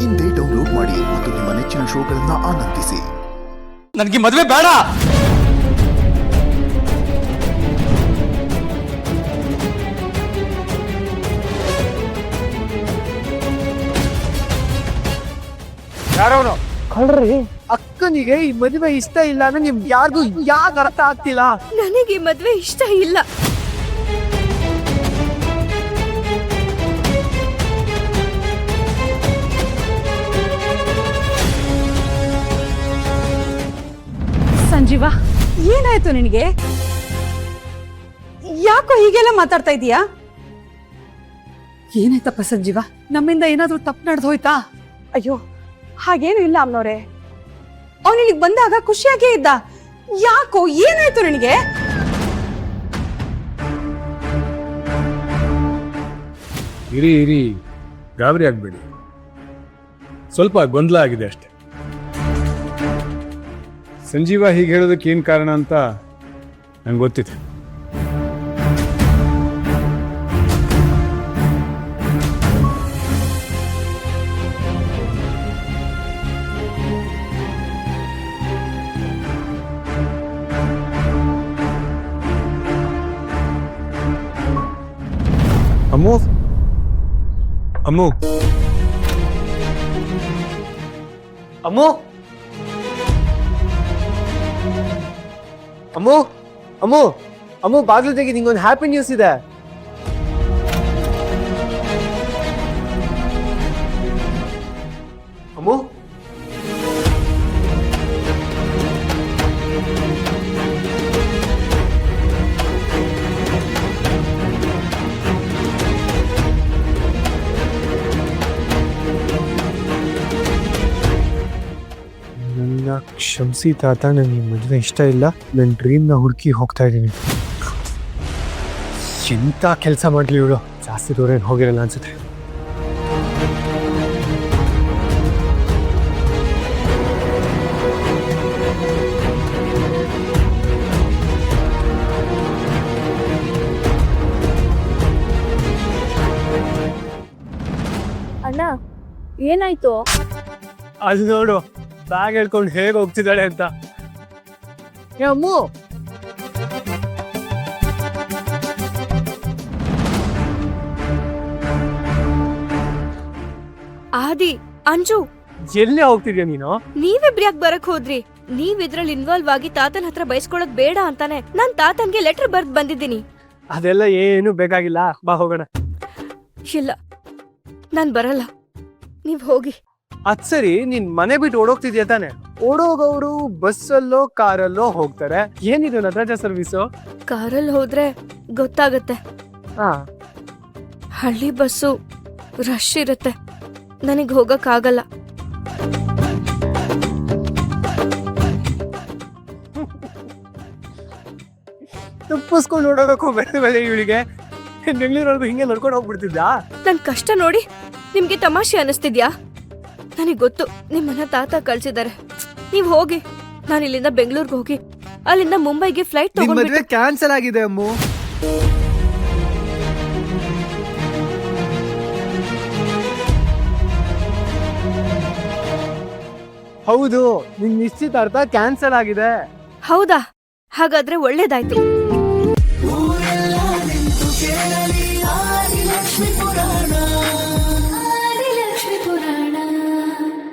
ಇಂದೇ ಡೌನ್ಲೋಡ್ ಮಾಡಿ ಮತ್ತು ನಿಮ್ಮ ನೆಚ್ಚಿನ ಶೋಗಳನ್ನ ಆನಂದಿಸಿ. ನನಗೆ ಮದುವೆ ಬೇಡ. ಯಾರವನು? ಕಳ್ರಿ ಅಕ್ಕನಿಗೆ ಈ ಮದುವೆ ಇಷ್ಟ ಇಲ್ಲ ಅಂದ್ರೆ ನಿಮ್ಗೆ ಯಾರಿಗೂ ಯಾಕೆ ಅರ್ಥ ಆಗ್ತಿಲ್ಲ? ನನಗೆ ಮದ್ವೆ ಇಷ್ಟ ಇಲ್ಲ. ಸಂಜೀವ, ಏನಾಯ್ತು ನಿನಗೆ? ಯಾಕೋ ಹೀಗೆಲ್ಲ ಮಾತಾಡ್ತಾ ಇದೀಯಾ? ಏನಾಯ್ತಪ್ಪ ಸಂಜೀವ? ನಮ್ಮಿಂದ ಏನಾದ್ರೂ ತಪ್ಪು ನಡೆದು ಹೋಯ್ತಾ? ಅಯ್ಯೋ, ಹಾಗೇನು ಇಲ್ಲ ಅಮ್ಮನವ್ರೆ. ಅವನು ಇಲ್ಲಿಗೆ ಬಂದಾಗ ಖುಷಿಯಾಗೇ ಇದ್ದ. ಯಾಕೋ ಏನಾಯ್ತು ನಿನಗೆ? ಇರಿ ಗಾಬರಿ ಆಗ್ಬೇಡಿ. ಸ್ವಲ್ಪ ಗೊಂದಲ ಆಗಿದೆ ಅಷ್ಟೆ. ಸಂಜೀವ ಹೀಗೆ ಹೇಳೋದಕ್ಕೆ ಏನು ಕಾರಣ ಅಂತ ನಂಗೆ ಗೊತ್ತಿದೆ. ಅಮ್ಮು ಅಮ್ಮು ಅಮ್ಮು ಅಮ್ಮು ಅಮ್ಮು ಅಮ್ಮು ಬಾಗಿಲು ತೆಗಿ, ನಿಂಗೊಂದು ಹ್ಯಾಪಿ ನ್ಯೂಸ್ ಇದೆ. ಅಮ್ಮು ನನ್ನ ಕ್ಷಮಿಸಿ ತಾತ, ನನಗೆ ಮದುವೆ ಇಷ್ಟ ಇಲ್ಲ. ನನ್ನ ಡ್ರೀಮ್ನ ಹುಡುಕಿ ಹೋಗ್ತಾ ಇದ್ದೀನಿ. ಎಂಥ ಕೆಲಸ ಮಾಡಲಿ ಇವಳು, ಜಾಸ್ತಿ ದೂರ ಏನು ಹೋಗಿರಲ್ಲ ಅನ್ಸುತ್ತೆ. ಅಣ್ಣ, ಏನಾಯ್ತು? ಅಲ್ಲಿ ನೋಡು, ಬ್ಯಾಗ್ ಹೇಳ್ಕೊಂಡು ಹೇಗೆ ಹೋಗ್ತಿದ್ದಾಳೆ ಅಂತ. ಅಮ್ಮು, ಆದಿ, ಅಂಜು, ಎಲ್ಲೇ ಹೋಗ್ತಿದ್ಯಾ ನೀನು? ನೀವಿಬ್ರು ಯಾಕೆ ಬರಕ್ ಹೋದ್ರಿ? ನೀವ್ ಇದ್ರಲ್ಲಿ ಇನ್ವಾಲ್ವ್ ಆಗಿ ತಾತನ ಹತ್ರ ಬಯಸ್ಕೊಳಕ್ ಬೇಡ ಅಂತಾನೆ ನಾನ್ ತಾತನ್ಗೆ ಲೆಟರ್ ಬರ್ದ್ ಬಂದಿದ್ದೀನಿ. ಅದೆಲ್ಲ ಏನು ಬೇಕಾಗಿಲ್ಲ, ಬಾ ಹೋಗೋಣ. ಇಲ್ಲ, ನಾನ್ ಬರಲ್ಲ, ನೀವ್ ಹೋಗಿ. ಅದ್ ಸರಿ, ನೀನ್ ಮನೆ ಬಿಟ್ಟು ಓಡೋಗ್ತಿದ್ಯಾ ತಾನೆ? ಓಡೋಗವ್ರು ಬಸ್ಸಲ್ಲೋ ಕಾರಲ್ಲೋ ಹೋಗ್ತಾರೆ. ಏನಿದು ನಟರಾಜ ಸರ್ವಿಸು? ಕಾರಲ್ಲಿ ಹೋದ್ರೆ ಗೊತ್ತಾಗತ್ತೆ. ಹಾ, ಹಳ್ಳಿ ಬಸ್ಸು ರಶ್ ಇರುತ್ತೆ, ನನಗ್ ಹೋಗಕ್ ಆಗಲ್ಲ. ತಪ್ಪಿಸ್ಕೊಂಡು ಓಡೋಗಕ್ಕೂ ಬೇರೆ ಇವಳಿಗೆ. ಬೆಂಗಳೂರವರೆಗೂ ಹಿಂಗೆ ನಡ್ಕೊಂಡು ಹೋಗ್ಬಿಡ್ತಿದ್ದ. ನನ್ ಕಷ್ಟ ನೋಡಿ ನಿಮ್ಗೆ ತಮಾಷೆ ಅನಿಸ್ತಿದ್ಯಾ? ನನಗ್ ಗೊತ್ತು ನಿಮ್ಮನ್ನ ತಾತ ಕಳ್ಸಿದ್ದಾರೆ. ನೀವ್ ಹೋಗಿ, ನಾನು ಇಲ್ಲಿಂದ ಬೆಂಗಳೂರಿಗೆ ಹೋಗಿ ಅಲ್ಲಿಂದ ಮುಂಬೈಗೆ ಫ್ಲೈಟ್ ತಗೊಂಡ್ಬಿಟ್ಟು. ಕ್ಯಾನ್ಸಲ್ ಆಗಿದೆ ಅಮ್ಮು. ಹೌದು, ನಿನ್ ನಿಶ್ಚಿತಾರ್ಥ ಕ್ಯಾನ್ಸಲ್ ಆಗಿದೆ. ಹೌದಾ? ಹಾಗಾದ್ರೆ ಒಳ್ಳೇದಾಯ್ತು.